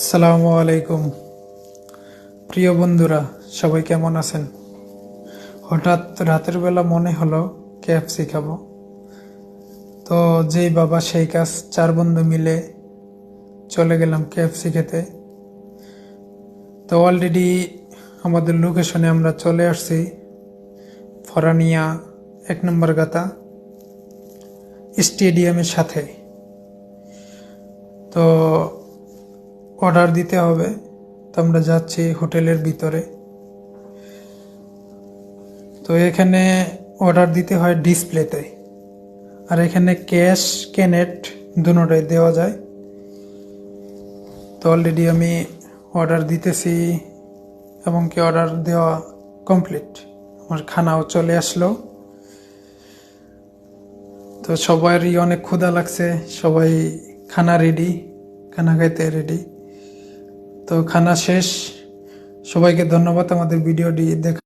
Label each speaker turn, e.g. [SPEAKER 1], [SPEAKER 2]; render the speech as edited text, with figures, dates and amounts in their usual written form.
[SPEAKER 1] আসসালামু আলাইকুম। প্রিয় বন্ধুরা, সবাই কেমন আছেন? হঠাৎ রাতের বেলা মনে হলো কেএফসি খাবো। তো যেই বাবা সেই কাজ, 4 বন্ধু মিলে চলে গেলাম কেএফসি খেতে। তো অলরেডি আমাদের লোকেশনে আমরা চলে আসছি, ফরানিয়া 1 নম্বর গাতা স্টেডিয়ামের সাথে। তো অর্ডার দিতে হবে, তো আমরা যাচ্ছি হোটেলের ভিতরে। তো এখানে অর্ডার দিতে হয় ডিসপ্লেতে, আর এখানে ক্যাশ ক্যানেট দুটোটাই দেওয়া যায়। তো অলরেডি আমি অর্ডার দিতেছি এবং কি অর্ডার দেওয়া কমপ্লিট, আমার খানাও চলে আসলো। তো সবারই অনেক ক্ষুধা লাগছে, সবাই খানা রেডি, খানা খাইতে রেডি। তো খানা শেষ। সবাইকে ধন্যবাদ আমাদের ভিডিওটি দেখা।